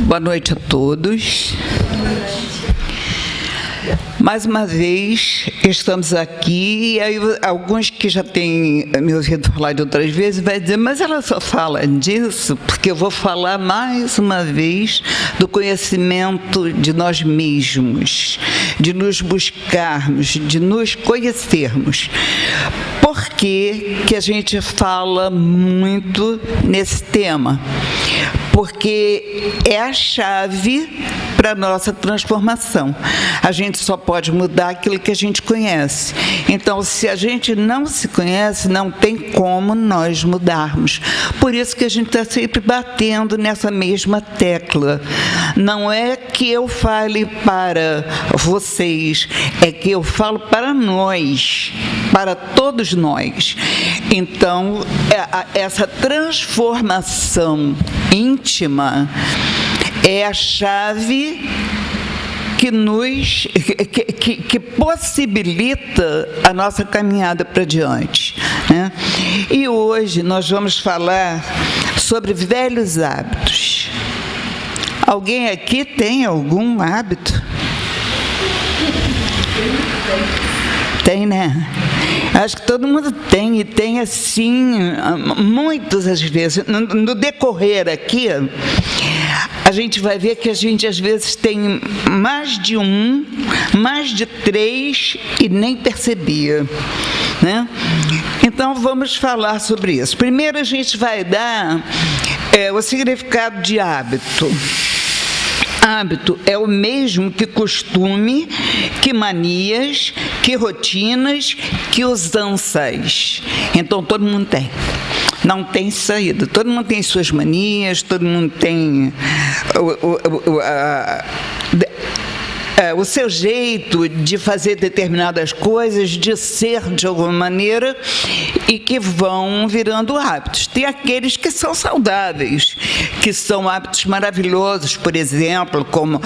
Boa noite a todos. Mais uma vez, estamos aqui, e aí alguns que já têm me ouvido falar de outras vezes vai dizer, mas ela só fala disso porque eu vou falar mais uma vez do conhecimento de nós mesmos, de nos buscarmos, de nos conhecermos. Por que a gente fala muito nesse tema? Porque é a chave para a nossa transformação. A gente só pode mudar aquilo que a gente conhece. Então, se a gente não se conhece, não tem como nós mudarmos. Por isso que a gente está sempre batendo nessa mesma tecla. Não é que eu fale para vocês, é que eu falo para nós, para todos nós. Então, essa transformação íntima é a chave que possibilita a nossa caminhada para diante, né? E hoje nós vamos falar sobre velhos hábitos. Alguém aqui tem algum hábito? Tem, né? Acho que todo mundo tem, e tem assim, muitas às vezes. No decorrer aqui, a gente vai ver que a gente às vezes tem mais de um, mais de três e nem percebia, né? Então vamos falar sobre isso. Primeiro a gente vai dar o significado de hábito. Hábito é o mesmo que costume, que manias, que rotinas, que usanças. Então, todo mundo tem. Não tem saída. Todo mundo tem suas manias, todo mundo tem o seu jeito de fazer determinadas coisas, de ser de alguma maneira, e que vão virando hábitos. Tem aqueles que são saudáveis, que são hábitos maravilhosos, por exemplo, como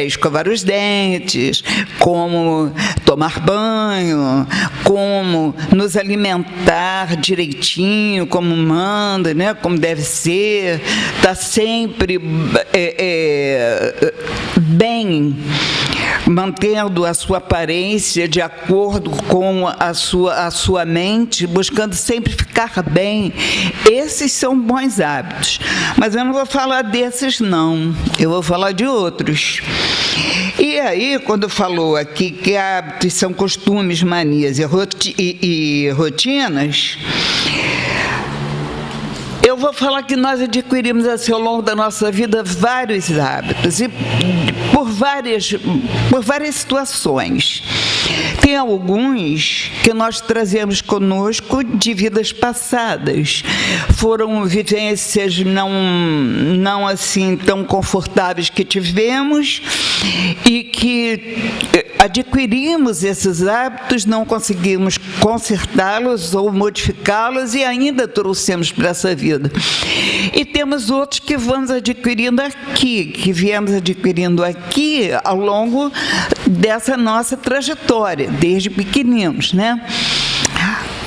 escovar os dentes, como tomar banho, como nos alimentar direitinho, como manda, né? Como deve ser, estar sempre bem, mantendo a sua aparência de acordo com a sua mente, buscando sempre ficar bem. Esses são bons hábitos. Mas eu não vou falar desses, não. Eu vou falar de outros. E aí, quando falou aqui que hábitos são costumes, manias e rotinas, eu vou falar que nós adquirimos assim, ao longo da nossa vida vários hábitos, e por várias situações. Tem alguns que nós trazemos conosco de vidas passadas. Foram vivências não assim tão confortáveis que tivemos, e que adquirimos esses hábitos, não conseguimos consertá-los ou modificá-los, e ainda trouxemos para essa vida. E temos outros que vamos adquirindo aqui, que viemos adquirindo aqui ao longo dessa nossa trajetória, desde pequeninos, né?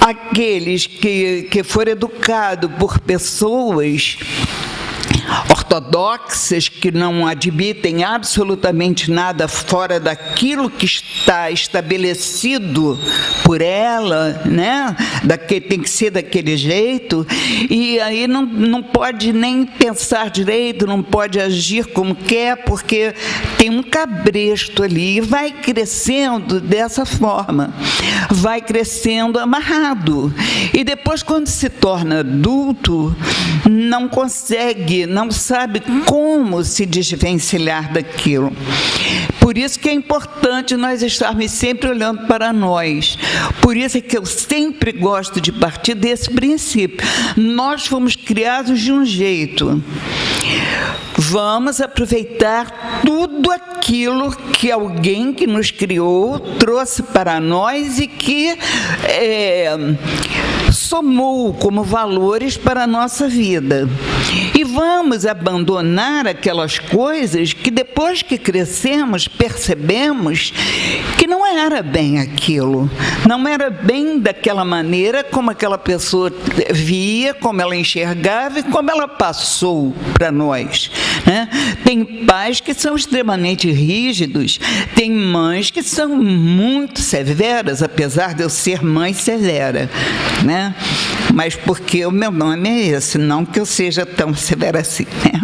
Aqueles que foram educados por pessoas ortodoxas, que não admitem absolutamente nada fora daquilo que está estabelecido por ela, né? Tem que ser daquele jeito, e aí não pode nem pensar direito, não pode agir como quer, porque tem um cabresto ali, e vai crescendo dessa forma, vai crescendo amarrado, e depois, quando se torna adulto, não consegue, não sabe como se desvencilhar daquilo. Por isso que é importante nós estarmos sempre olhando para nós. Por isso é que eu sempre gosto de partir desse princípio. Nós fomos criados de um jeito. Vamos aproveitar tudo aquilo que alguém que nos criou trouxe para nós e que somou como valores para a nossa vida. E vamos abandonar aquelas coisas que depois que crescemos percebemos que não era bem aquilo, não era bem daquela maneira como aquela pessoa via, como ela enxergava e como ela passou para nós, né? Tem pais que são extremamente rígidos, tem mães que são muito severas, apesar de eu ser mãe severa, né? Mas porque o meu nome é esse, não que eu seja tão severa assim, né?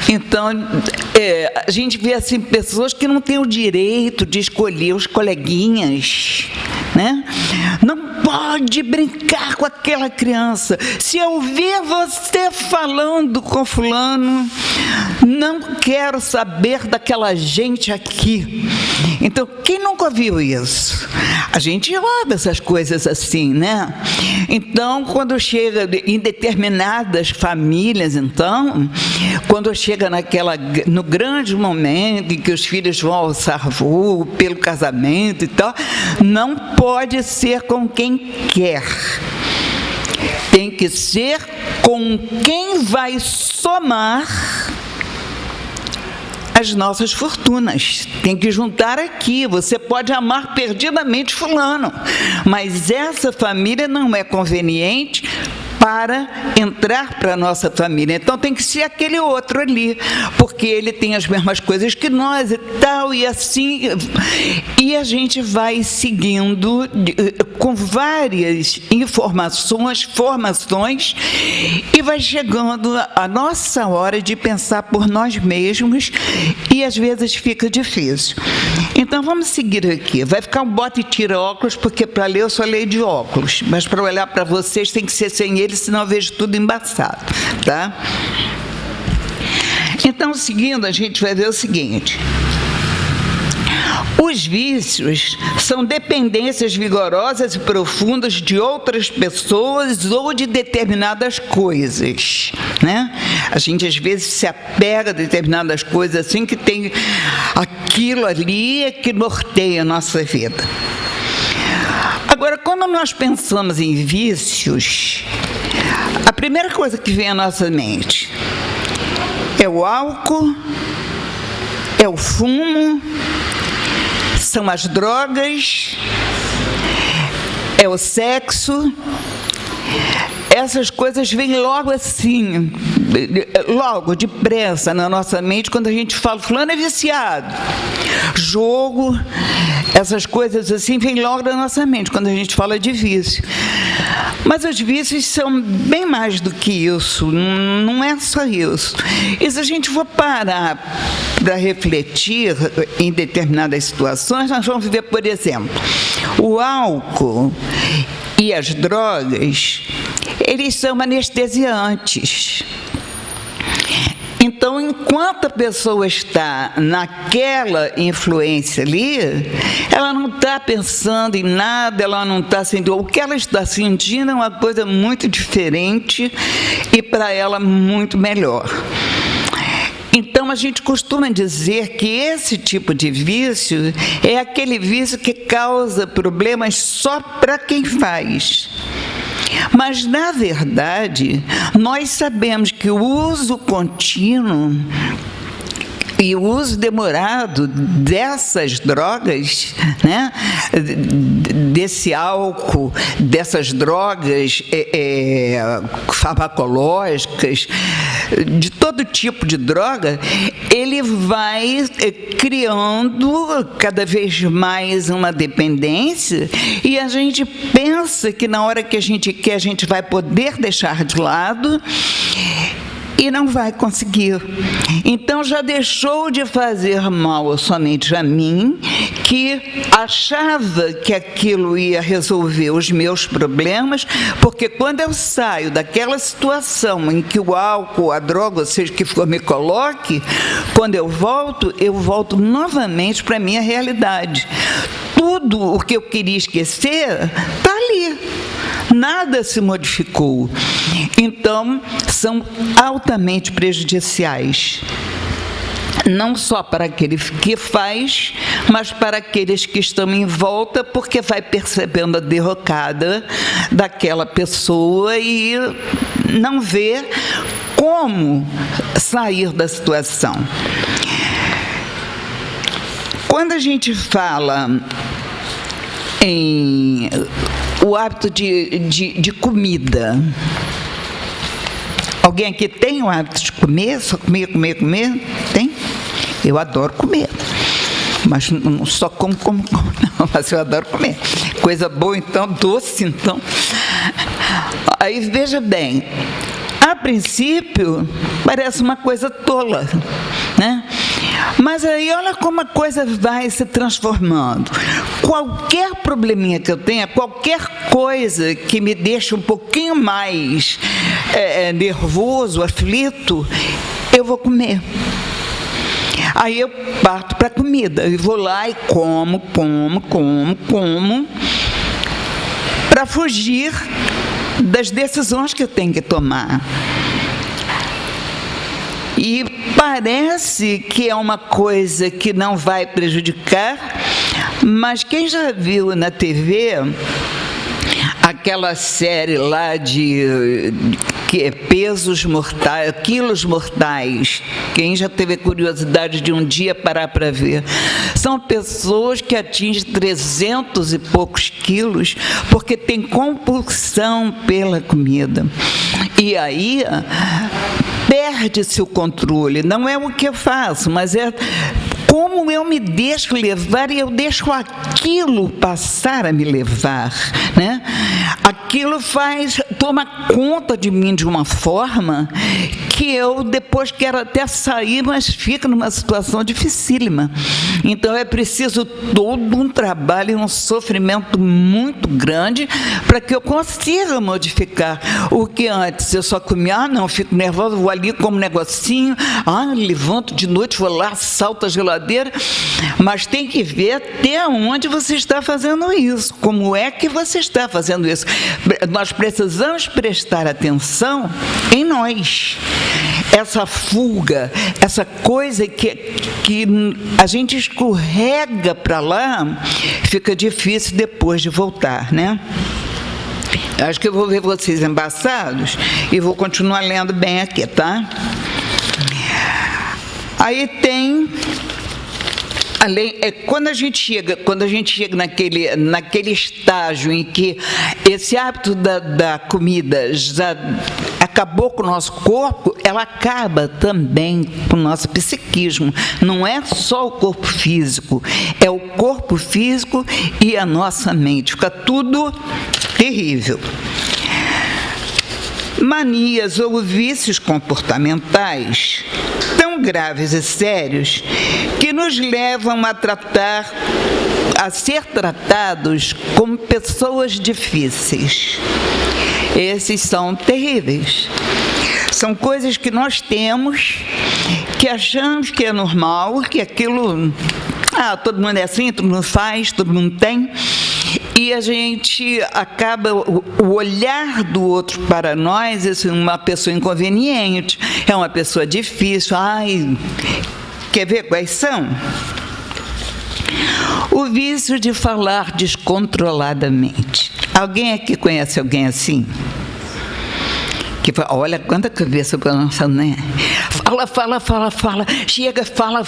Então, a gente vê assim pessoas que não têm o direito de escolher os coleguinhas, né? Não pode brincar com aquela criança. Se eu ver você falando com fulano, não quero saber daquela gente aqui. Então, quem nunca viu isso? A gente ouve essas coisas assim, né? Então, quando chega em determinadas famílias, então, quando chega no grande momento em que os filhos vão alçar voo pelo casamento e tal, não pode ser com quem quer. Tem que ser com quem vai somar as nossas fortunas. Tem que juntar aqui. Você pode amar perdidamente fulano, mas essa família não é conveniente para entrar para a nossa família. Então tem que ser aquele outro ali, porque ele tem as mesmas coisas que nós e tal, e assim, e a gente vai seguindo com várias formações, e vai chegando a nossa hora de pensar por nós mesmos, e às vezes fica difícil. Então vamos seguir aqui. Vai ficar um bota e tira óculos, porque para ler eu só leio de óculos, mas para olhar para vocês tem que ser sem ele, senão eu vejo tudo embaçado, tá? Então, seguindo, a gente vai ver o seguinte: os vícios são dependências vigorosas e profundas de outras pessoas ou de determinadas coisas, né? A gente, às vezes, se apega a determinadas coisas assim, que tem aquilo ali que norteia a nossa vida. Agora, quando nós pensamos em vícios, a primeira coisa que vem à nossa mente é o álcool, é o fumo, são as drogas, é o sexo. Essas coisas vêm logo assim, logo, depressa na nossa mente, quando a gente fala, fulano é viciado. Jogo, essas coisas assim, vêm logo na nossa mente, quando a gente fala de vício. Mas os vícios são bem mais do que isso, não é só isso. E se a gente for parar para refletir em determinadas situações, nós vamos ver, por exemplo, o álcool e as drogas, eles são anestesiantes. Então, enquanto a pessoa está naquela influência ali, ela não está pensando em nada, ela não está sentindo. O que ela está sentindo é uma coisa muito diferente e, para ela, muito melhor. Então, a gente costuma dizer que esse tipo de vício é aquele vício que causa problemas só para quem faz. Mas, na verdade, nós sabemos que o uso contínuo e o uso demorado dessas drogas, né, desse álcool, dessas drogas farmacológicas, de todo tipo de droga, ele vai criando cada vez mais uma dependência, e a gente pensa que na hora que a gente quer, a gente vai poder deixar de lado, e não vai conseguir. Então, já deixou de fazer mal somente a mim, que achava que aquilo ia resolver os meus problemas, porque quando eu saio daquela situação em que o álcool, a droga, ou seja, que for, me coloque, quando eu volto novamente para a minha realidade. Tudo o que eu queria esquecer está ali. Nada se modificou. Então, são altamente prejudiciais. Não só para aquele que faz, mas para aqueles que estão em volta, porque vai percebendo a derrocada daquela pessoa e não vê como sair da situação. Quando a gente fala em o hábito de comida, alguém aqui tem o hábito de comer? Só comer? Tem? Eu adoro comer. Mas não só como, não, mas eu adoro comer. Coisa boa, então, doce, então. Aí, veja bem, a princípio, parece uma coisa tola, né? Mas aí, olha como a coisa vai se transformando. Qualquer probleminha que eu tenha, qualquer coisa que me deixe um pouquinho mais nervoso, aflito, eu vou comer. Aí eu parto para a comida, e vou lá e como, para fugir das decisões que eu tenho que tomar. E parece que é uma coisa que não vai prejudicar, mas quem já viu na TV aquela série lá de pesos mortais, quilos mortais, quem já teve curiosidade de um dia parar para ver, são pessoas que atingem 300 e poucos quilos porque tem compulsão pela comida. E aí perde-se o controle. Não é o que eu faço, mas é como eu me deixo levar e eu deixo aquilo passar a me levar, né? Aquilo toma conta de mim de uma forma que eu depois quero até sair, mas fico numa situação dificílima. Então é preciso todo um trabalho e um sofrimento muito grande para que eu consiga modificar. O que antes eu só comia, não, fico nervosa, vou ali como um negocinho, levanto de noite, vou lá, salto a geladeira, mas tem que ver até onde você está fazendo isso, como é que você está fazendo isso. Nós precisamos prestar atenção em nós. Essa fuga, essa coisa que a gente escorrega para lá, fica difícil depois de voltar, né? Acho que eu vou ver vocês embaçados e vou continuar lendo bem aqui, tá? Aí tem... Quando a gente chega naquele estágio em que esse hábito da comida já acabou com o nosso corpo, ela acaba também com o nosso psiquismo. Não é só o corpo físico, é o corpo físico e a nossa mente. Fica tudo terrível. Manias ou vícios comportamentais tão graves e sérios que nos levam a ser tratados como pessoas difíceis. Esses são terríveis. São coisas que nós temos, que achamos que é normal, que aquilo... todo mundo é assim, todo mundo faz, todo mundo tem. E a gente acaba, o olhar do outro para nós, é uma pessoa inconveniente, é uma pessoa difícil. Quer ver quais são? O vício de falar descontroladamente. Alguém aqui conhece alguém assim? Que fala, olha quanta cabeça balançando, né? Fala, chega, fala,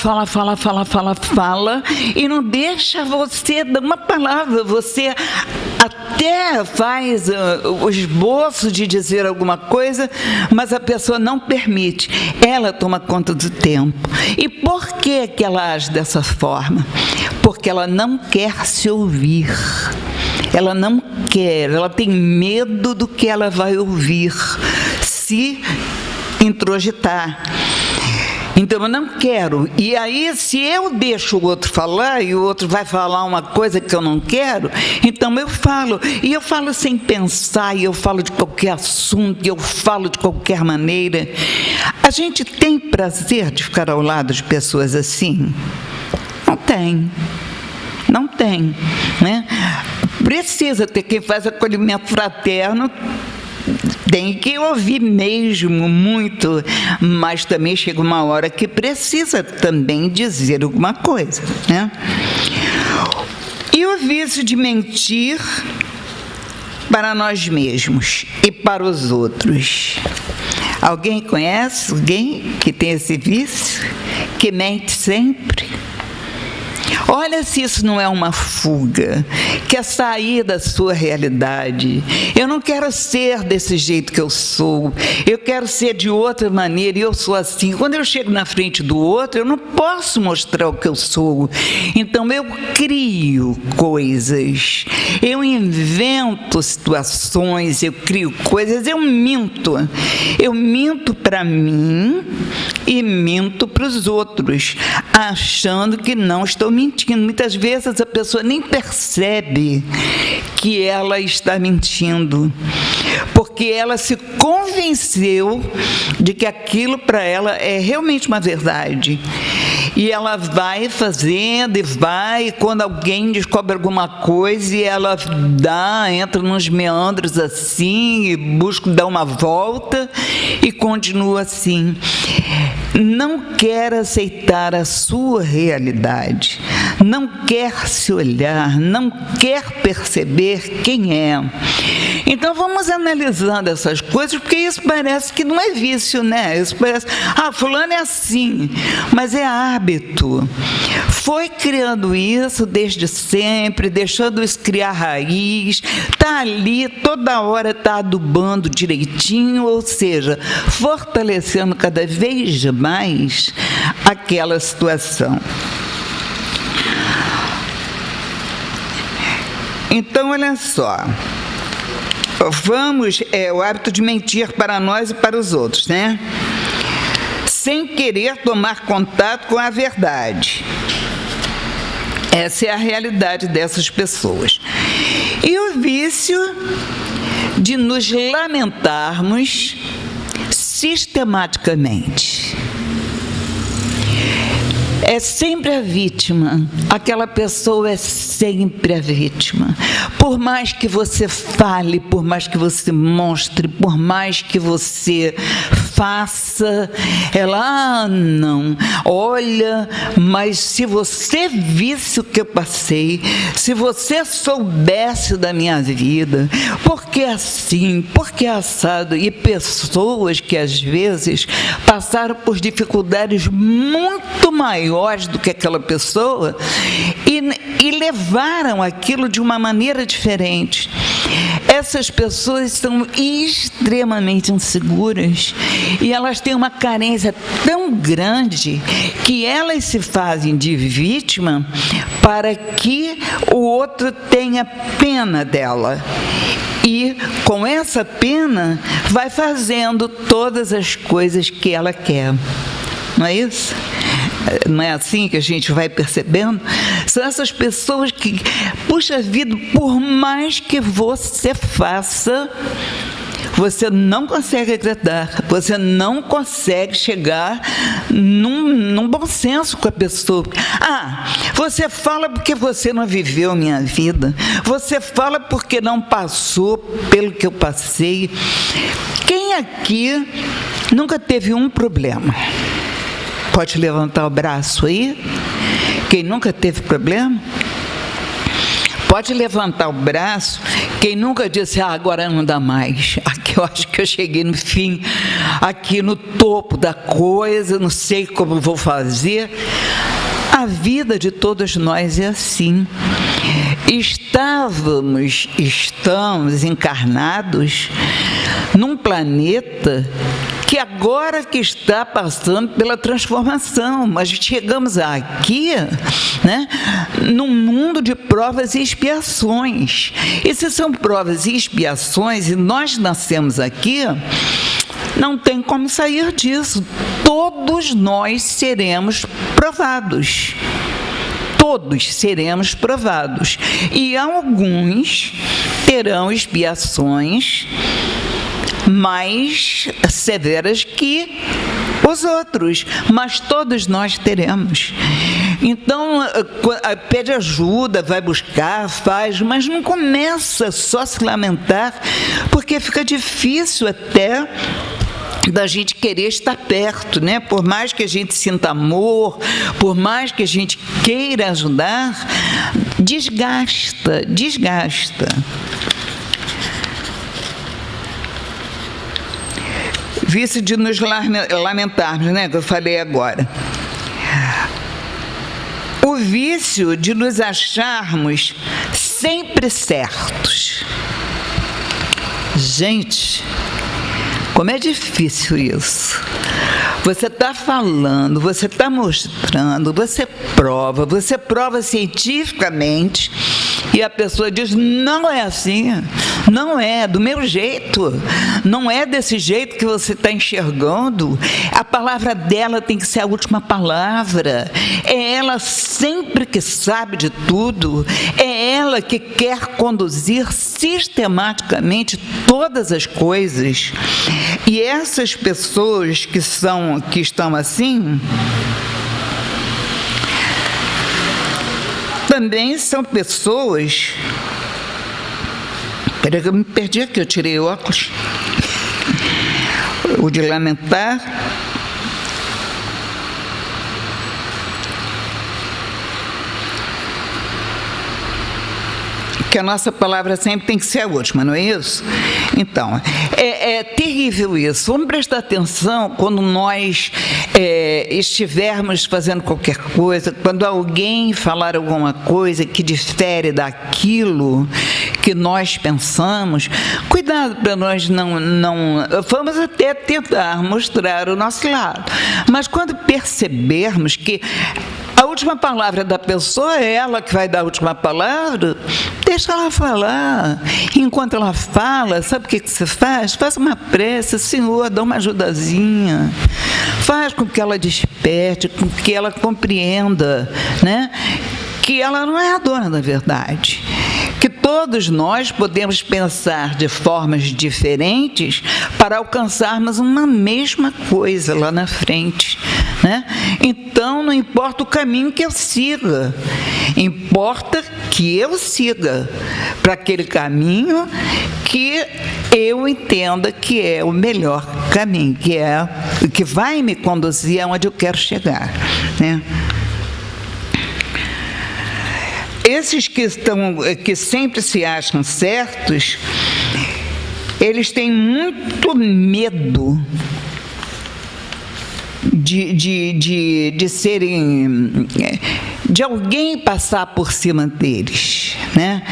e não deixa você dar uma palavra, você até faz o esboço de dizer alguma coisa, mas a pessoa não permite, ela toma conta do tempo. E por que ela age dessa forma? Porque ela não quer se ouvir. Ela não quer, ela tem medo do que ela vai ouvir se introjetar. Então, eu não quero. E aí, se eu deixo o outro falar e o outro vai falar uma coisa que eu não quero, então eu falo. E eu falo sem pensar, e eu falo de qualquer assunto, e eu falo de qualquer maneira. A gente tem prazer de ficar ao lado de pessoas assim? Não tem. Não tem, né? Precisa ter quem faz acolhimento fraterno, tem que ouvir mesmo muito, mas também chega uma hora que precisa também dizer alguma coisa, né? E o vício de mentir para nós mesmos e para os outros. Alguém conhece alguém que tem esse vício? Que mente sempre? Olha se isso não é uma fuga, quer sair da sua realidade. Eu não quero ser desse jeito que eu sou, eu quero ser de outra maneira e eu sou assim. Quando eu chego na frente do outro, eu não posso mostrar o que eu sou. Então eu crio coisas, eu invento situações, eu crio coisas, eu minto. Eu minto para mim e minto para os outros, achando que não estou mentindo. Muitas vezes a pessoa nem percebe que ela está mentindo, porque ela se convenceu de que aquilo para ela é realmente uma verdade. E ela vai fazendo e vai, e quando alguém descobre alguma coisa, e ela entra nos meandros assim, e busca dar uma volta, e continua assim. Não quer aceitar a sua realidade, não quer se olhar, não quer perceber quem é. Então vamos analisando essas coisas, porque isso parece que não é vício, né? Isso parece, fulano é assim, mas é hábito. Foi criando isso desde sempre, deixando isso criar raiz, está ali, toda hora está adubando direitinho, ou seja, fortalecendo cada vez mais aquela situação. Então, olha só, o hábito de mentir para nós e para os outros, né? Sem querer tomar contato com a verdade. Essa é a realidade dessas pessoas. E o vício de nos lamentarmos sistematicamente. É sempre a vítima, aquela pessoa é sempre a vítima. Por mais que você fale, por mais que você mostre, por mais que você faça, ela, não, olha, mas se você visse o que eu passei, se você soubesse da minha vida, por que assim, por que assado? E pessoas que às vezes passaram por dificuldades muito maiores do que aquela pessoa e levaram aquilo de uma maneira diferente. Essas pessoas são extremamente inseguras e elas têm uma carência tão grande que elas se fazem de vítima para que o outro tenha pena dela. E, com essa pena, vai fazendo todas as coisas que ela quer. Não é isso? Não é assim que a gente vai percebendo? São essas pessoas que, puxa vida, por mais que você faça, você não consegue agradar, você não consegue chegar num bom senso com a pessoa. Você fala porque você não viveu a minha vida, você fala porque não passou pelo que eu passei. Quem aqui nunca teve um problema? Pode levantar o braço aí? Quem nunca teve problema? Pode levantar o braço. Quem nunca disse, agora não dá mais. Aqui eu acho que eu cheguei no fim, aqui no topo da coisa, não sei como vou fazer. A vida de todos nós é assim. Estamos encarnados num planeta que agora que está passando pela transformação, mas chegamos aqui, né, num mundo de provas e expiações. E se são provas e expiações, e nós nascemos aqui, não tem como sair disso. Todos nós seremos provados. Todos seremos provados. E alguns terão expiações mais severas que os outros, mas todos nós teremos. Então, pede ajuda, vai buscar, faz, mas não começa só a se lamentar, porque fica difícil até da gente querer estar perto, né? Por mais que a gente sinta amor, por mais que a gente queira ajudar, desgasta. vício de nos lamentarmos, né, que eu falei agora. O vício de nos acharmos sempre certos. Gente, como é difícil isso. Você está falando, você está mostrando, você prova cientificamente, e a pessoa diz, não é assim, não é do meu jeito, não é desse jeito que você está enxergando. A palavra dela tem que ser a última palavra, é ela sempre que sabe de tudo, é ela que quer conduzir sistematicamente todas as coisas. E essas pessoas que estão assim, também são pessoas... Espera que eu me perdi aqui, eu tirei o óculos. O de lamentar. Que a nossa palavra sempre tem que ser a última, não é isso? Então, é terrível isso. Vamos prestar atenção quando nós estivermos fazendo qualquer coisa, quando alguém falar alguma coisa que difere daquilo que nós pensamos, cuidado para nós não... Vamos até tentar mostrar o nosso lado, mas quando percebermos que a última palavra da pessoa é ela que vai dar a última palavra, deixa ela falar. Enquanto ela fala, sabe o que você faz? Faz uma prece, Senhor, dá uma ajudazinha. Faz com que ela desperte, com que ela compreenda, né? Que ela não é a dona da verdade. Que todos nós podemos pensar de formas diferentes para alcançarmos uma mesma coisa lá na frente, né? Então, não importa o caminho que eu siga, importa que eu siga para aquele caminho que eu entenda que é o melhor caminho, que vai me conduzir aonde eu quero chegar, né? Esses que sempre se acham certos, eles têm muito medo de serem, de alguém passar por cima deles, né?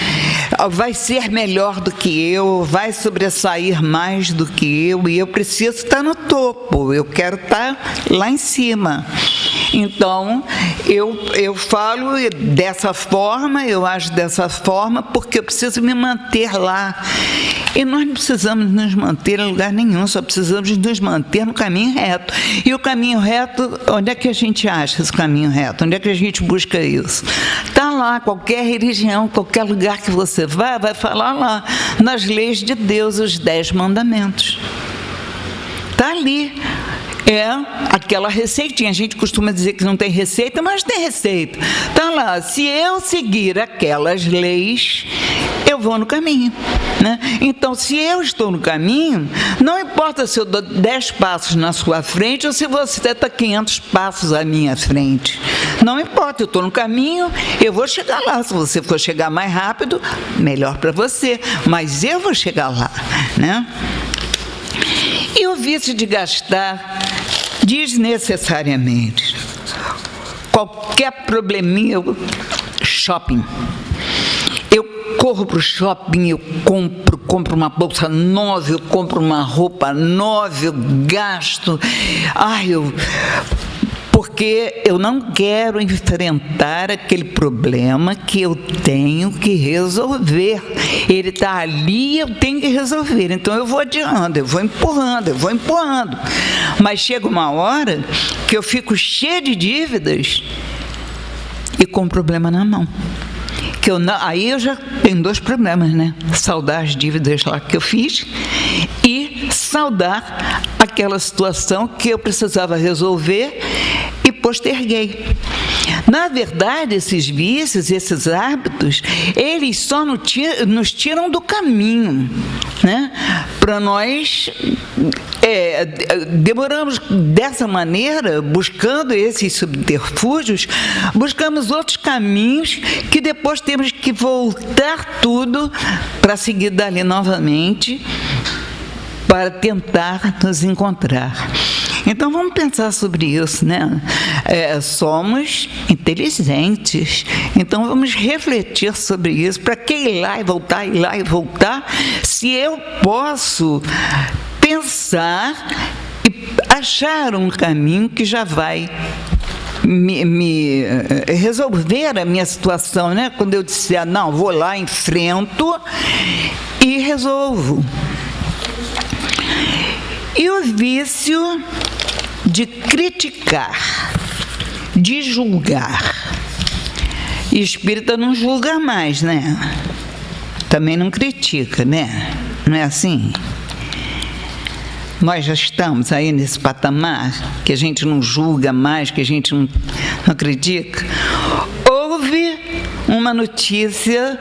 Vai ser melhor do que eu, vai sobressair mais do que eu, e eu preciso estar no topo, eu quero estar lá em cima. Então, eu falo dessa forma, eu acho dessa forma, porque eu preciso me manter lá. E nós não precisamos nos manter em lugar nenhum, só precisamos nos manter no caminho reto. E o caminho reto, onde é que a gente acha esse caminho reto? Onde é que a gente busca isso? Está lá, qualquer religião, qualquer lugar que você vai falar lá, nas leis de Deus, os 10 mandamentos. Está ali. É aquela receitinha. A gente costuma dizer que não tem receita, mas tem receita. Está lá. Se eu seguir aquelas leis, eu vou no caminho, né? Então, se eu estou no caminho, não importa se eu dou 10 passos na sua frente ou se você está 500 passos à minha frente. Não importa, eu estou no caminho, eu vou chegar lá. Se você for chegar mais rápido, melhor para você. Mas eu vou chegar lá, né? E o vício de gastar desnecessariamente. Qualquer probleminha, shopping. Eu corro para o shopping, eu compro uma bolsa nova, eu compro uma roupa nova, eu gasto. Porque eu não quero enfrentar aquele problema que eu tenho que resolver. Ele está ali, eu tenho que resolver. Então, eu vou adiando, eu vou empurrando. Mas chega uma hora que eu fico cheia de dívidas e com um problema na mão. Aí eu já tenho 2 problemas, né? Saldar as dívidas lá que eu fiz e saldar aquela situação que eu precisava resolver e posterguei. Na verdade, esses vícios, esses hábitos, eles só nos tiram do caminho, né? Para nós, demoramos dessa maneira, buscando esses subterfúgios, buscamos outros caminhos que depois temos que voltar tudo para seguir dali novamente, para tentar nos encontrar. Então vamos pensar sobre isso, né? Somos inteligentes, então vamos refletir sobre isso. Para que ir lá e voltar, ir lá e voltar, se eu posso pensar e achar um caminho que já vai me resolver a minha situação, né? Quando eu disser, não, vou lá, enfrento e resolvo. E o vício de criticar, de julgar. E espírita não julga mais, né? Também não critica, né? Não é assim? Nós já estamos aí nesse patamar que a gente não julga mais, que a gente não critica. Houve uma notícia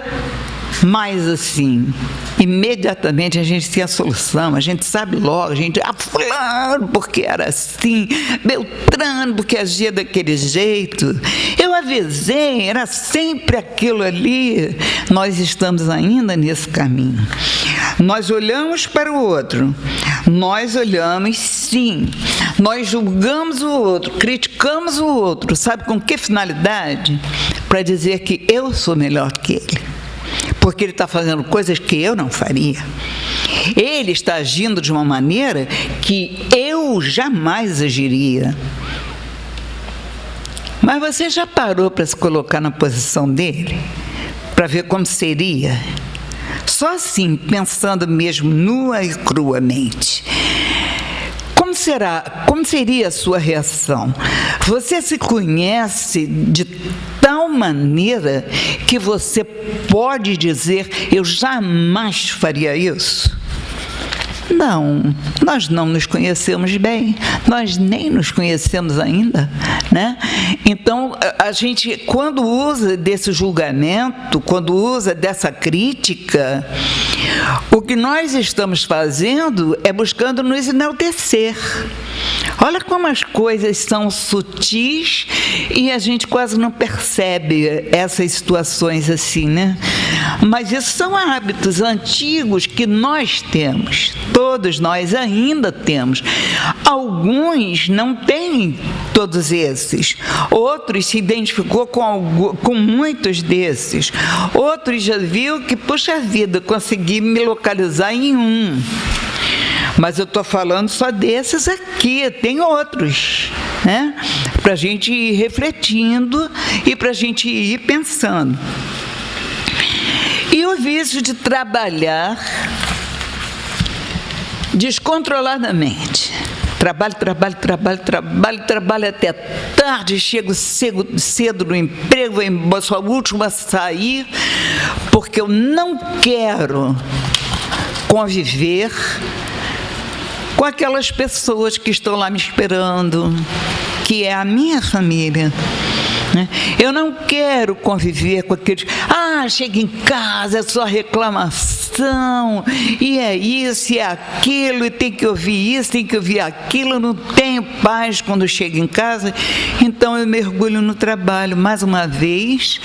mais assim, imediatamente a gente tem a solução, a gente sabe logo, a gente, fulano, porque era assim, Beltrano, porque agia daquele jeito, eu avisei, era sempre aquilo ali. Nós estamos ainda nesse caminho. Nós olhamos para o outro, nós olhamos sim, nós julgamos o outro, criticamos o outro, sabe com que finalidade? Para dizer que eu sou melhor que ele. Porque ele está fazendo coisas que eu não faria. Ele está agindo de uma maneira que eu jamais agiria. Mas você já parou para se colocar na posição dele? Para ver como seria? Só assim, pensando mesmo nua e cruamente. Como seria a sua reação? Você se conhece de tal maneira que você pode dizer, eu jamais faria isso? Não, nós não nos conhecemos bem, nós nem nos conhecemos ainda, né? Então, a gente, quando usa desse julgamento, quando usa dessa crítica, o que nós estamos fazendo é buscando nos enaltecer. Olha como as coisas são sutis e a gente quase não percebe essas situações assim, né? Mas isso são hábitos antigos que nós temos, todos nós ainda temos. Alguns não têm todos esses, outros se identificou com muitos desses, outros já viu que, puxa vida, consegui me localizar em um. Mas eu estou falando só desses aqui, tem outros, né? Para a gente ir refletindo e para a gente ir pensando. E o vício de trabalhar descontroladamente. Trabalho até tarde, chego cedo no emprego, sou a última a sair, porque eu não quero conviver com aquelas pessoas que estão lá me esperando, que é a minha família. Eu não quero conviver com aqueles, chega em casa, é só reclamação, e é isso, e é aquilo, e tem que ouvir isso, tem que ouvir aquilo, não tenho paz quando chego em casa, então eu mergulho no trabalho. Mais uma vez,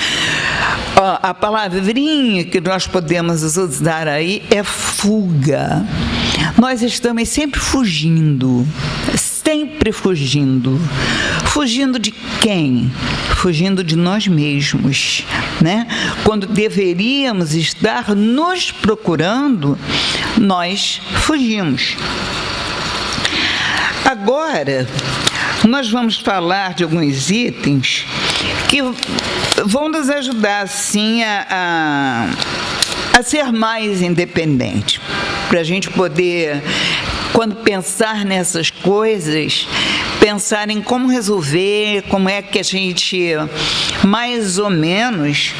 a palavrinha que nós podemos usar aí é fuga. Nós estamos sempre fugindo. Fugindo de quem? Fugindo de nós mesmos, né? Quando deveríamos estar nos procurando, nós fugimos. Agora, nós vamos falar de alguns itens que vão nos ajudar, assim, a ser mais independente, para a gente poder, quando pensar nessas coisas, pensar em como resolver, como é que a gente, mais ou menos,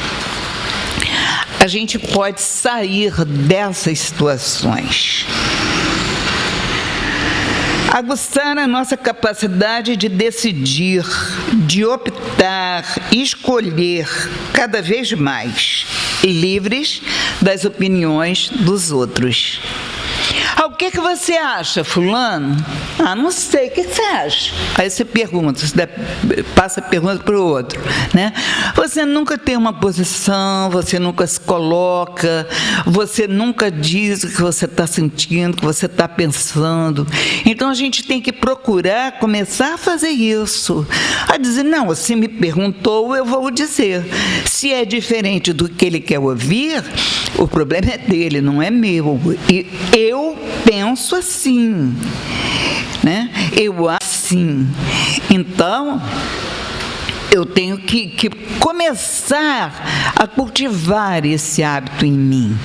a gente pode sair dessas situações. Aguçar a nossa capacidade de decidir, de optar, escolher cada vez mais, livres das opiniões dos outros. que você acha, fulano? Ah, não sei, o que você acha? Aí você pergunta, você passa a pergunta para o outro, né? Você nunca tem uma posição, você nunca se coloca, você nunca diz o que você está sentindo, o que você está pensando. Então, a gente tem que procurar começar a fazer isso. A dizer, não, se me perguntou, eu vou dizer. Se é diferente do que ele quer ouvir, o problema é dele, não é meu. E eu penso assim, né? Eu assim. Então, eu tenho que começar a cultivar esse hábito em mim.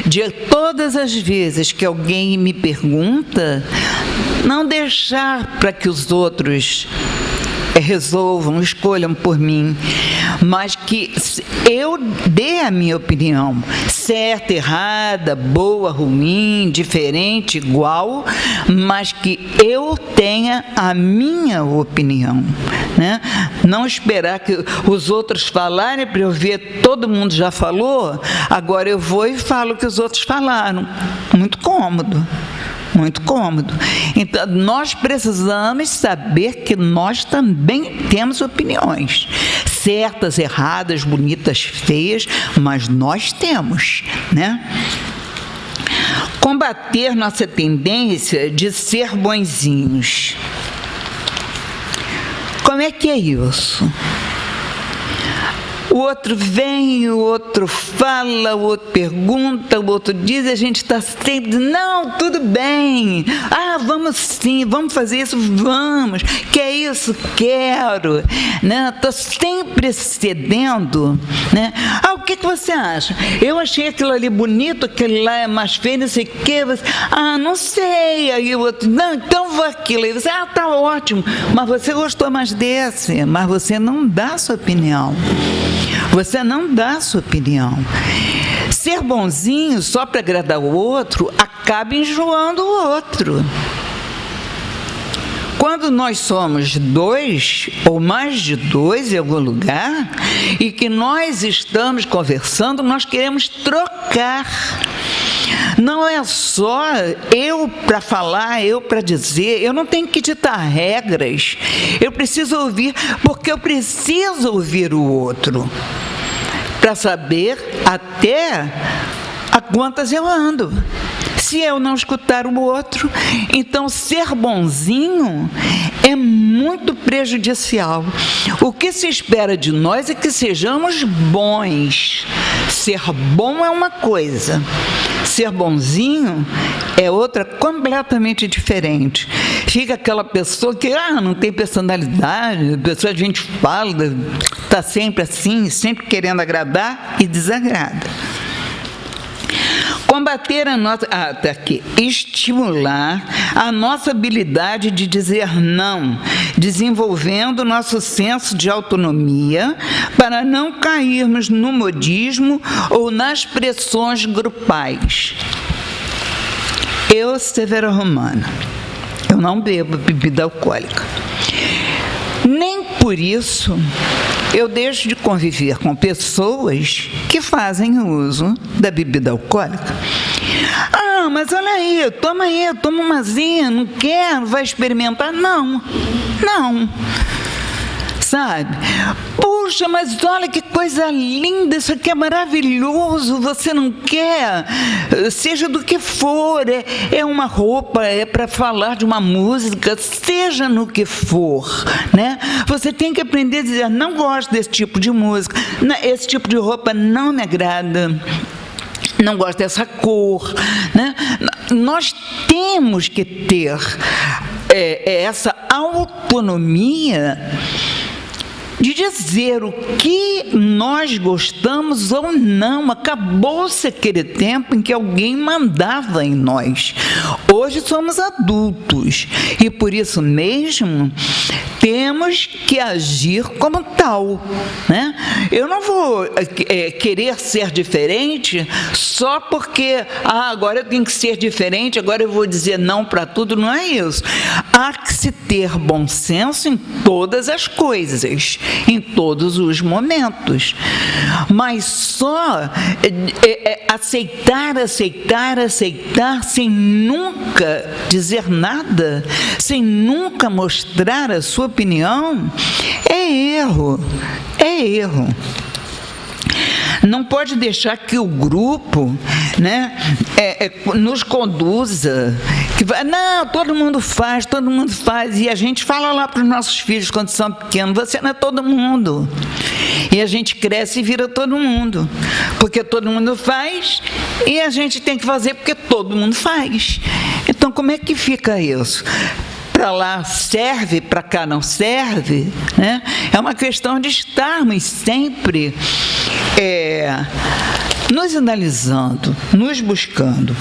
De todas as vezes que alguém me pergunta, não deixar para que os outros resolvam, escolham por mim, mas que eu dê a minha opinião, certa, errada, boa, ruim, diferente, igual, mas que eu tenha a minha opinião, né? Não esperar que os outros falarem para eu ver, todo mundo já falou, agora eu vou e falo o que os outros falaram. Muito cômodo. Muito cômodo. Então, nós precisamos saber que nós também temos opiniões. Certas, erradas, bonitas, feias, mas nós temos, né? Combater nossa tendência de ser bonzinhos. Como é que é isso? O outro vem, o outro fala, o outro pergunta, o outro diz, e a gente está sempre, não, tudo bem, vamos sim, vamos fazer isso, vamos, que é isso, quero, né? Estou sempre cedendo, né? O que você acha? Eu achei aquilo ali bonito, aquele lá é mais feio, não sei o quê, você, não sei, aí o outro, não, então vou aquilo, aí você, tá ótimo, mas você gostou mais desse, mas você não dá a sua opinião. Você não dá a sua opinião. Ser bonzinho só para agradar o outro acaba enjoando o outro. Quando nós somos dois, ou mais de dois em algum lugar, e que nós estamos conversando, nós queremos trocar. Não é só eu para falar, eu para dizer, eu não tenho que ditar regras, eu preciso ouvir, porque eu preciso ouvir o outro, para saber até a quantas eu ando. Se eu não escutar o outro, então ser bonzinho é muito prejudicial. O que se espera de nós é que sejamos bons. Ser bom é uma coisa, ser bonzinho é outra completamente diferente. Fica aquela pessoa que não tem personalidade, a pessoa, a gente fala, está sempre assim, sempre querendo agradar e desagrada. Combater a nossa... tá aqui. Estimular a nossa habilidade de dizer não, desenvolvendo nosso senso de autonomia para não cairmos no modismo ou nas pressões grupais. Eu, Severa Romana, eu não bebo bebida alcoólica. Nem por isso eu deixo de conviver com pessoas que fazem uso da bebida alcoólica. Mas olha aí, toma umazinha, não quer, vai experimentar? Não. Sabe? Puxa, mas olha que coisa linda, isso aqui é maravilhoso, você não quer? Seja do que for, é uma roupa, é para falar de uma música, seja no que for, né? Você tem que aprender a dizer, não gosto desse tipo de música, esse tipo de roupa não me agrada, não gosto dessa cor, né? Nós temos que ter essa autonomia de dizer o que nós gostamos ou não. Acabou-se aquele tempo em que alguém mandava em nós. Hoje somos adultos e, por isso mesmo, temos que agir como tal, né? Eu não vou querer ser diferente só porque agora eu tenho que ser diferente, agora eu vou dizer não para tudo. Não é isso. Há que se ter bom senso em todas as coisas. em todos os momentos. Mas só aceitar sem nunca dizer nada, sem nunca mostrar a sua opinião, é erro. Não pode deixar que o grupo, né, nos conduza, que vai, não, todo mundo faz, e a gente fala lá para os nossos filhos quando são pequenos, você não é todo mundo. E a gente cresce e vira todo mundo, porque todo mundo faz e a gente tem que fazer porque todo mundo faz. Então, como é que fica isso? Para lá serve, para cá não serve, né? É uma questão de estarmos sempre nos analisando, nos buscando.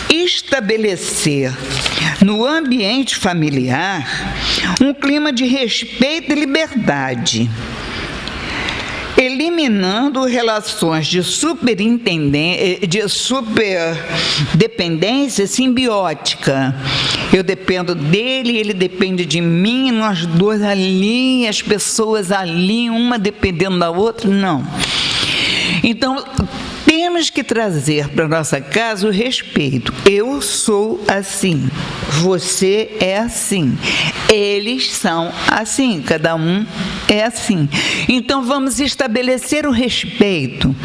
Estabelecer no ambiente familiar um clima de respeito e liberdade, eliminando relações de superdependência simbiótica. Eu dependo dele, ele depende de mim, nós dois ali, as pessoas ali, uma dependendo da outra, não. Então, temos que trazer para a nossa casa o respeito. Eu sou assim, você é assim, eles são assim, cada um é assim. Então vamos estabelecer o respeito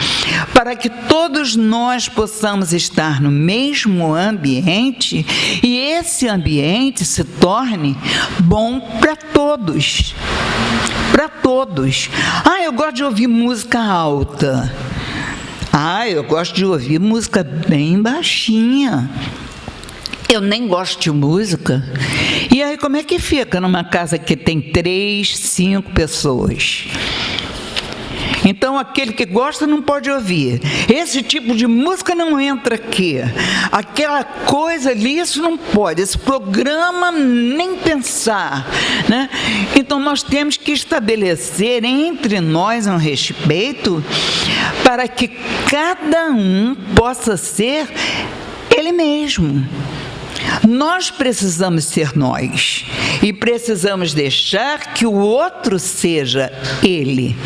para que todos nós possamos estar no mesmo ambiente e esse ambiente se torne bom para todos. Para todos. Eu gosto de ouvir música alta. Eu gosto de ouvir música bem baixinha. Eu nem gosto de música. E aí, como é que fica numa casa que tem 3, 5 pessoas? Então, aquele que gosta não pode ouvir. Esse tipo de música não entra aqui. Aquela coisa ali, isso não pode. Esse programa, nem pensar, né? Então, nós temos que estabelecer entre nós um respeito para que cada um possa ser ele mesmo. Nós precisamos ser nós e precisamos deixar que o outro seja ele.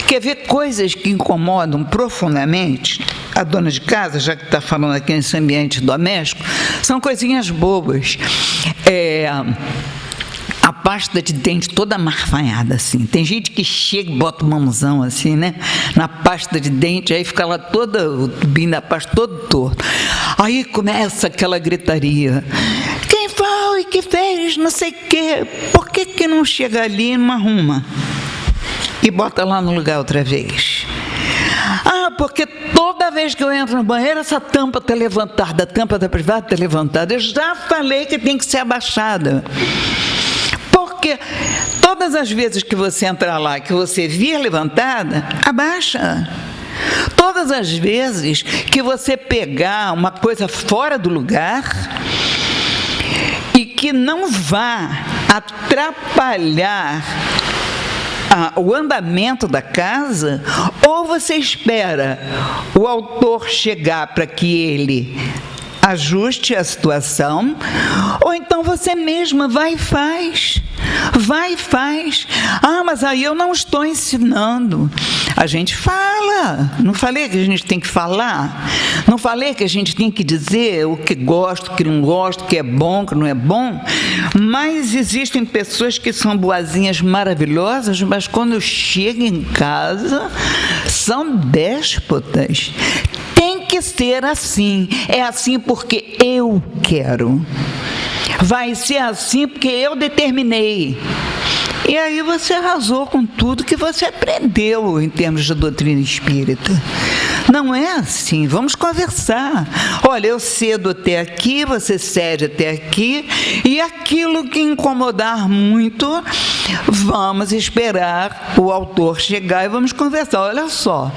Quer ver coisas que incomodam profundamente a dona de casa, já que está falando aqui nesse ambiente doméstico? São coisinhas bobas. A pasta de dente toda marfanhada, assim. Tem gente que chega e bota uma mãozão assim, né? Na pasta de dente, aí fica lá toda, o tubinho da pasta todo torto. Aí começa aquela gritaria. Quem foi que fez não sei o quê? Por que não chega ali e não arruma? E bota lá no lugar outra vez. Porque toda vez que eu entro no banheiro, essa tampa está levantada, a tampa da privada está levantada. Eu já falei que tem que ser abaixada. Porque todas as vezes que você entrar lá, que você vir levantada, abaixa. Todas as vezes que você pegar uma coisa fora do lugar e que não vá atrapalhar o andamento da casa, ou você espera o autor chegar para que ele ajuste a situação, ou então você mesma vai e faz. Mas aí eu não estou ensinando. A gente fala. Não falei que a gente tem que falar? Não falei que a gente tem que dizer o que gosta, o que não gosta, o que é bom, o que não é bom? Mas existem pessoas que são boazinhas maravilhosas, mas quando chegam em casa, são déspotas. Tem que ser assim. É assim porque eu quero. Vai ser assim porque eu determinei. E aí você arrasou com tudo que você aprendeu em termos de doutrina espírita. Não é assim, vamos conversar. Olha, eu cedo até aqui, você cede até aqui, e aquilo que incomodar muito, vamos esperar o autor chegar e vamos conversar. Olha só,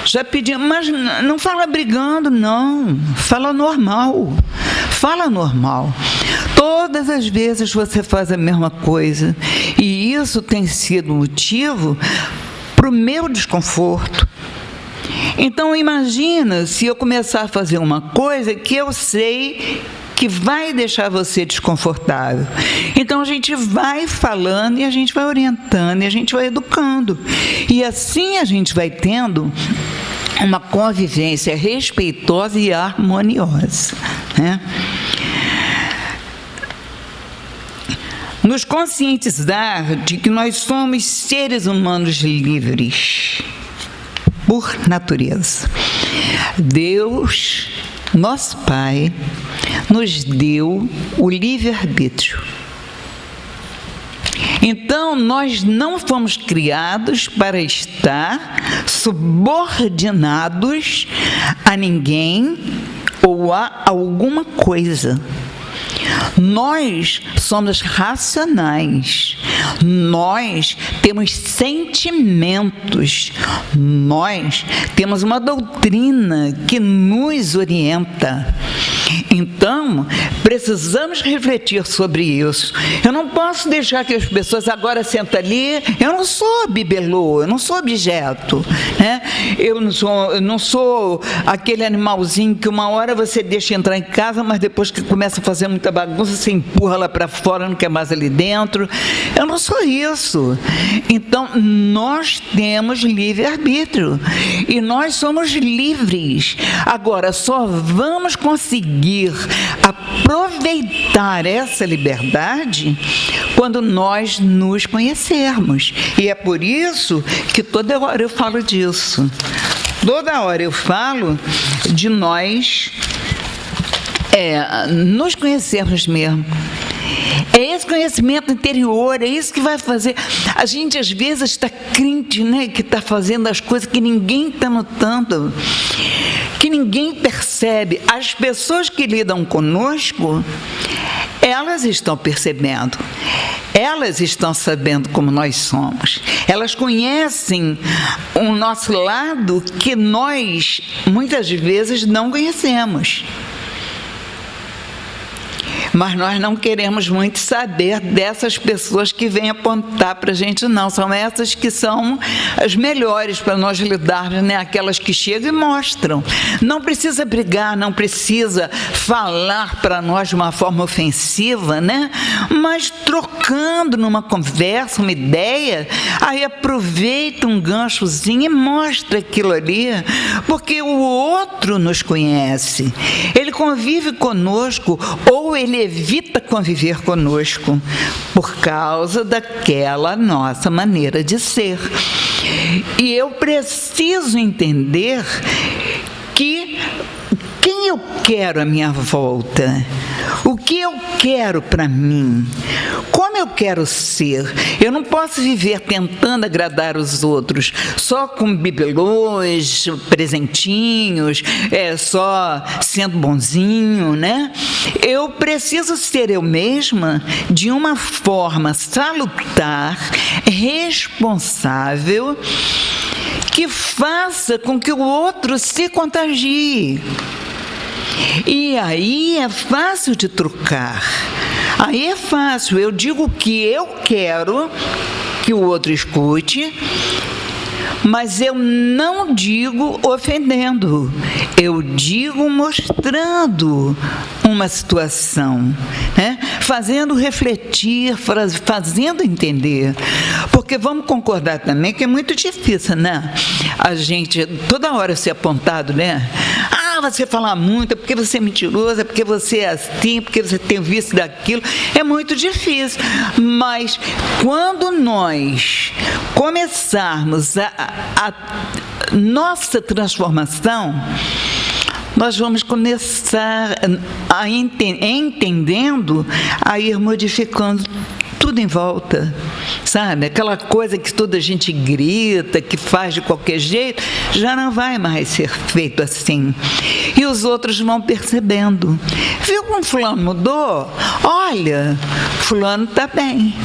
já pedi, mas não fala brigando, não, fala normal. Todas as vezes você faz a mesma coisa, e isso tem sido motivo para o meu desconforto. Então, imagina se eu começar a fazer uma coisa que eu sei que vai deixar você desconfortável. Então a gente vai falando e a gente vai orientando e a gente vai educando. E assim a gente vai tendo uma convivência respeitosa e harmoniosa, né? Nos conscientizar de que nós somos seres humanos livres, por natureza. Deus, nosso Pai, nos deu o livre-arbítrio. Então, nós não fomos criados para estar subordinados a ninguém ou a alguma coisa. Nós somos racionais, nós temos sentimentos, nós temos uma doutrina que nos orienta. Então, precisamos refletir sobre isso. Eu não posso deixar que as pessoas agora sentem ali. Eu não sou bibelô, eu não sou objeto, né? Eu não sou aquele animalzinho que uma hora você deixa entrar em casa, mas depois que começa a fazer muita bagunça, você empurra lá para fora, não quer mais ali dentro. Eu não sou isso. Então, nós temos livre-arbítrio e nós somos livres. Agora, só vamos conseguir aproveitar essa liberdade quando nós nos conhecermos. E é por isso que toda hora eu falo disso. Toda hora eu falo de nós nos conhecermos mesmo. É esse conhecimento interior, é isso que vai fazer. A gente às vezes está crente, né, que está fazendo as coisas que ninguém está notando, que ninguém percebe. As pessoas que lidam conosco, elas estão percebendo, elas estão sabendo como nós somos, elas conhecem o nosso lado que nós muitas vezes não conhecemos. Mas nós não queremos muito saber dessas pessoas que vêm apontar para a gente, não. São essas que são as melhores para nós lidarmos, né? Aquelas que chegam e mostram. Não precisa brigar, não precisa falar para nós de uma forma ofensiva, né? Mas trocando numa conversa, uma ideia, aí aproveita um ganchozinho e mostra aquilo ali, porque o outro nos conhece. Ele convive conosco ou ele evita conviver conosco por causa daquela nossa maneira de ser. E eu preciso entender que quem eu quero à minha volta, o que eu quero para mim, como eu quero ser. Eu não posso viver tentando agradar os outros, só com bibelôs, presentinhos, só sendo bonzinho, né? Eu preciso ser eu mesma de uma forma salutar, responsável, que faça com que o outro se contagie. E aí é fácil de trocar. Aí é fácil, eu digo o que eu quero que o outro escute, mas eu não digo ofendendo, eu digo mostrando uma situação, né? Fazendo refletir, fazendo entender. Porque vamos concordar também que é muito difícil, né? A gente toda hora ser apontado, né? Você falar muito, é porque você é mentiroso, é porque você é assim, porque você tem visto daquilo. É muito difícil. Mas quando nós começarmos a nossa transformação, nós vamos começar entendendo, a ir modificando tudo em volta, sabe? Aquela coisa que toda a gente grita, que faz de qualquer jeito, já não vai mais ser feito assim. E os outros vão percebendo. Viu como fulano mudou? Olha, fulano está bem.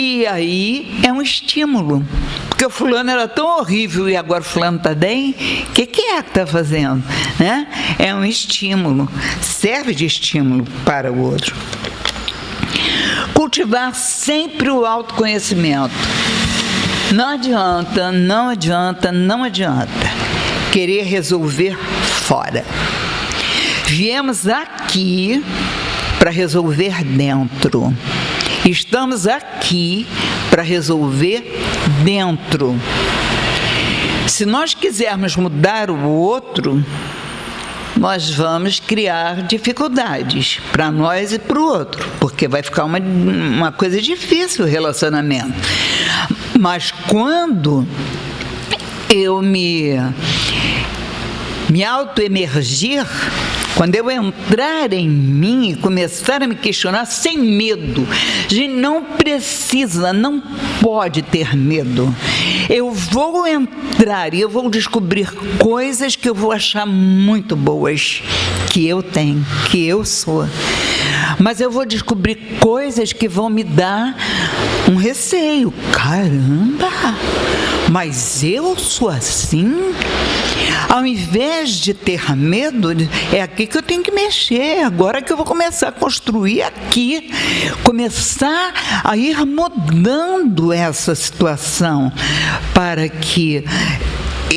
E aí é um estímulo. Porque o fulano era tão horrível e agora o fulano está bem, o que é que está fazendo? Né? É um estímulo, serve de estímulo para o outro. Cultivar sempre o autoconhecimento. Não adianta, não adianta, não adianta querer resolver fora. Viemos aqui para resolver dentro. Estamos aqui para resolver dentro. Se nós quisermos mudar o outro, nós vamos criar dificuldades para nós e para o outro, porque vai ficar uma coisa difícil o relacionamento. Mas quando eu me autoemergir, quando eu entrar em mim e começar a me questionar sem medo, a gente não precisa, não pode ter medo. Eu vou entrar e eu vou descobrir coisas que eu vou achar muito boas, que eu tenho, que eu sou. Mas eu vou descobrir coisas que vão me dar um receio. Caramba, mas eu sou assim? Ao invés de ter medo, é aqui que eu tenho que mexer, agora que eu vou começar a construir aqui, começar a ir mudando essa situação, para que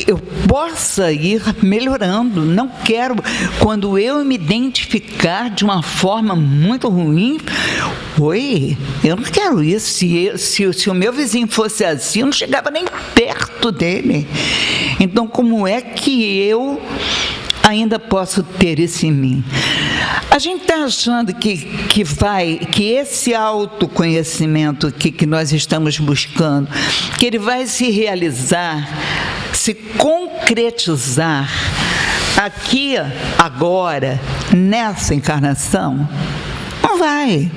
eu possa ir melhorando. Não quero, quando eu me identificar de uma forma muito ruim, eu não quero isso. Se o meu vizinho fosse assim, eu não chegava nem perto dele. Então, como é que eu ainda posso ter isso em mim? A gente está achando que esse autoconhecimento que nós estamos buscando, que ele vai se realizar, se concretizar aqui, agora, nessa encarnação. Não vai,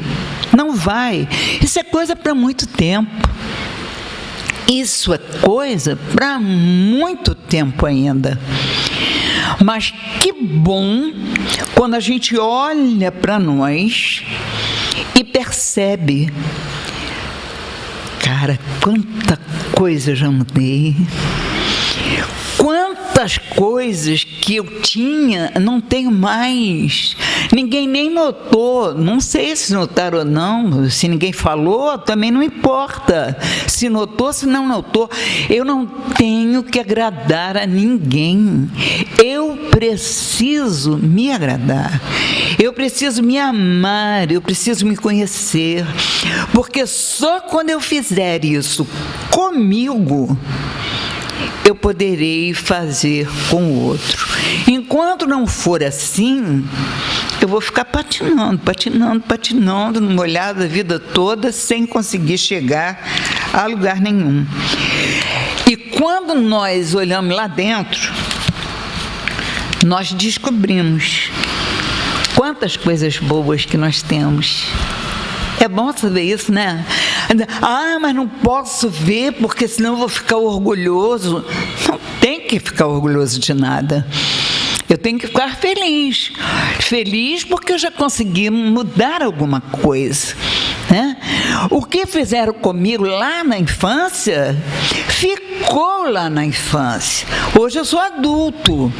não vai. Isso é coisa para muito tempo. Isso é coisa para muito tempo ainda. Mas que bom quando a gente olha para nós e percebe, cara, quanta coisa eu já mudei. Quantas coisas que eu tinha, não tenho mais. Ninguém nem notou. Não sei se notaram ou não. Se ninguém falou, também não importa. Se notou, se não notou. Eu não tenho que agradar a ninguém. Eu preciso me agradar. Eu preciso me amar. Eu preciso me conhecer. Porque só quando eu fizer isso comigo, eu poderei fazer com o outro. Enquanto não for assim, eu vou ficar patinando no molhar da vida toda, sem conseguir chegar a lugar nenhum. E quando nós olhamos lá dentro, nós descobrimos quantas coisas boas que nós temos. É bom saber isso, né? Mas não posso ver porque senão eu vou ficar orgulhoso. Não tem que ficar orgulhoso de nada. Eu tenho que ficar feliz. Feliz porque eu já consegui mudar alguma coisa, né? O que fizeram comigo lá na infância, ficou lá na infância. Hoje eu sou adulto.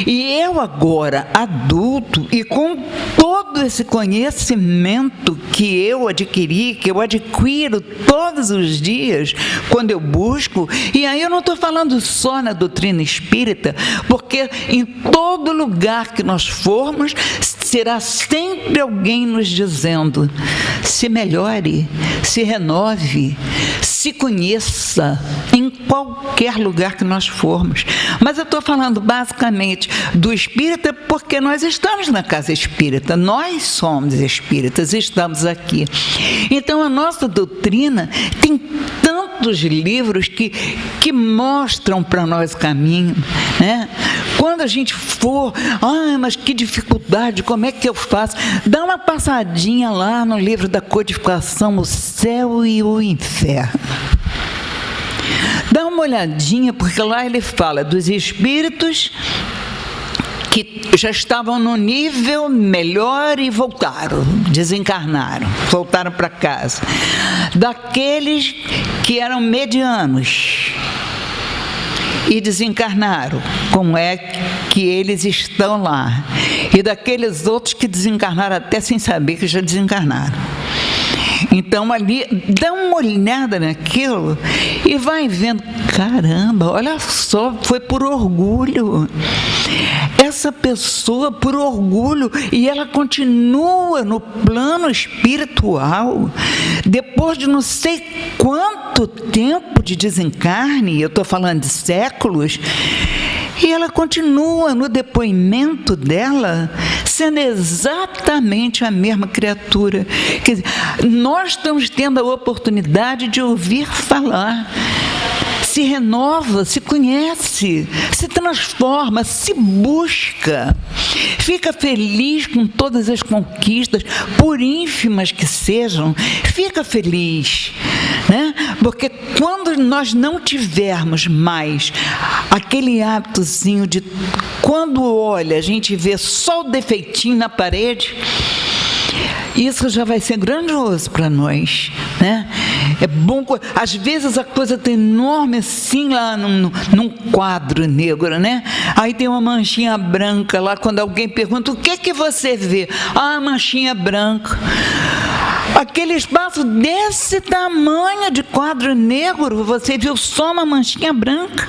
E eu agora, adulto, e com todo esse conhecimento que eu adquiri, que eu adquiro todos os dias, quando eu busco, e aí eu não estou falando só na doutrina espírita, porque em todo lugar que nós formos, será sempre alguém nos dizendo: se melhore, se renove, se conheça, em qualquer lugar que nós formos. Mas eu estou falando basicamente do espírita porque nós estamos na casa espírita, nós somos espíritas, estamos aqui. Então a nossa doutrina tem tantos livros que mostram para nós o caminho, né? Quando a gente for, mas que dificuldade, como é que eu faço? Dá uma passadinha lá no livro da codificação, O Céu e o Inferno. Dá uma olhadinha, porque lá ele fala dos espíritos que já estavam no nível melhor e voltaram, desencarnaram, voltaram para casa. Daqueles que eram medianos e desencarnaram, como é que eles estão lá. E daqueles outros que desencarnaram até sem saber que já desencarnaram. Então ali, dá uma olhada naquilo e vai vendo, caramba, olha só, foi por orgulho. É essa pessoa por orgulho e ela continua no plano espiritual, depois de não sei quanto tempo de desencarne, eu estou falando de séculos, e ela continua no depoimento dela sendo exatamente a mesma criatura. Quer dizer, nós estamos tendo a oportunidade de ouvir falar. Se renova, se conhece, se transforma, se busca, fica feliz com todas as conquistas, por ínfimas que sejam, fica feliz, né? Porque quando nós não tivermos mais aquele hábitozinho de, quando olha, a gente vê só o defeitinho na parede, isso já vai ser grandioso para nós, né? É bom, às vezes a coisa está enorme assim lá num quadro negro, né? Aí tem uma manchinha branca lá, quando alguém pergunta, o que você vê? Ah, manchinha branca. Aquele espaço desse tamanho de quadro negro, você viu só uma manchinha branca.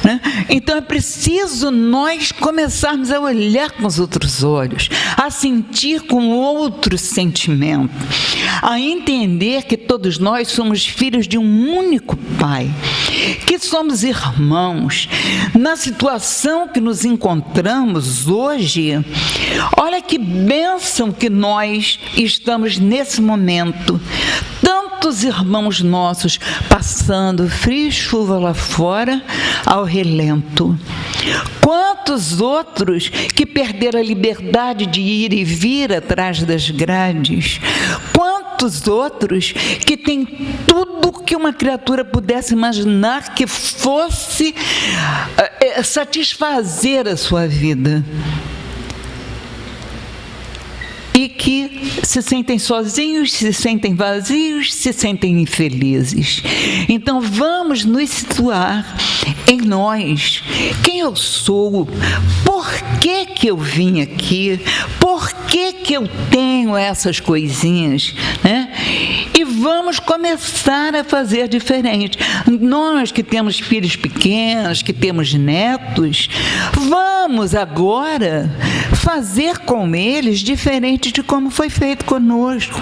Né? Então é preciso nós começarmos a olhar com os outros olhos, a sentir com outro sentimento, a entender que todos nós somos filhos de um único Pai, que somos irmãos. Na situação que nos encontramos hoje, olha que bênção que nós estamos nesse momento. Tantos irmãos nossos passando frio e chuva lá fora ao relento. Quantos outros que perderam a liberdade de ir e vir atrás das grades. Quantos outros que têm tudo que uma criatura pudesse imaginar que fosse satisfazer a sua vida. E que se sentem sozinhos, se sentem vazios, se sentem infelizes. Então vamos nos situar em nós. Quem eu sou? Por que eu vim aqui? Por que eu tenho essas coisinhas? Né? E vamos começar a fazer diferente. Nós que temos filhos pequenos, que temos netos, vamos agora fazer com eles diferente de como foi feito conosco.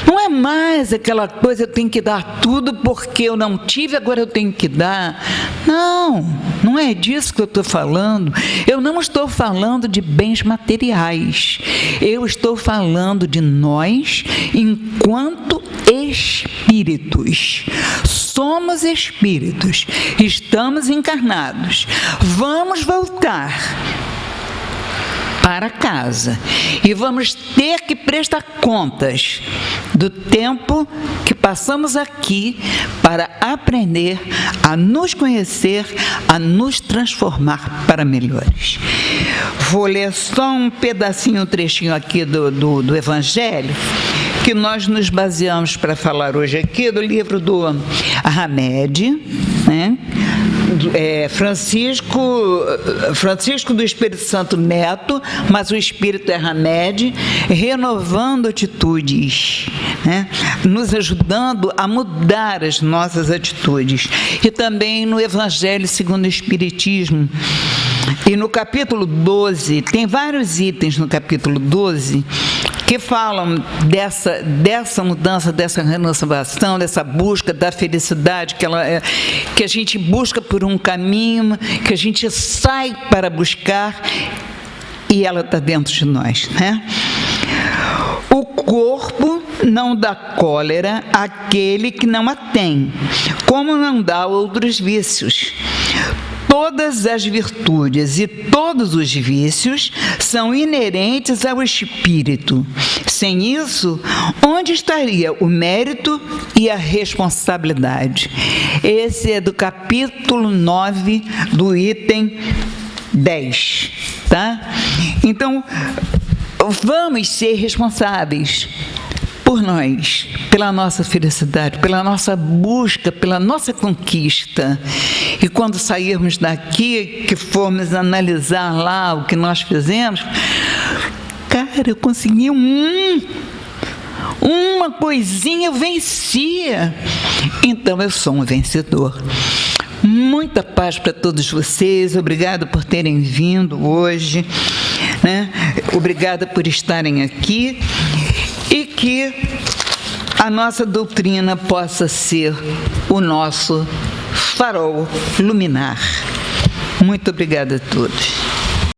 Não é mais aquela coisa, eu tenho que dar tudo porque eu não tive, agora eu tenho que dar. Não é disso que eu estou falando. Eu não estou falando de bens materiais. Eu estou falando de nós enquanto espíritos. Somos espíritos, estamos encarnados. Vamos voltar para casa e vamos ter que prestar contas do tempo que passamos aqui para aprender a nos conhecer, a nos transformar para melhores. Vou ler só um pedacinho, um trechinho aqui do Evangelho, que nós nos baseamos para falar hoje aqui, do livro do Hamed, né? Francisco do Espírito Santo Neto, mas o Espírito é Hamed, renovando atitudes, né? Nos ajudando a mudar as nossas atitudes. E também no Evangelho segundo o Espiritismo. E no capítulo 12, tem vários itens no capítulo 12, que falam dessa mudança, dessa renovação, dessa busca da felicidade, que a gente busca por um caminho, que a gente sai para buscar, e ela está dentro de nós, né? O corpo não dá cólera àquele que não a tem, como não dá outros vícios. Todas as virtudes e todos os vícios são inerentes ao espírito. Sem isso, onde estaria o mérito e a responsabilidade? Esse é do capítulo 9, do item 10, tá? Então, vamos ser responsáveis por nós, pela nossa felicidade, pela nossa busca, pela nossa conquista. E quando sairmos daqui, que formos analisar lá o que nós fizemos, cara, eu consegui uma coisinha, eu vencia. Então eu sou um vencedor. Muita paz para todos vocês. Obrigado por terem vindo hoje, né? Obrigada por estarem aqui e que a nossa doutrina possa ser o nosso farol luminar. Muito obrigada a todos.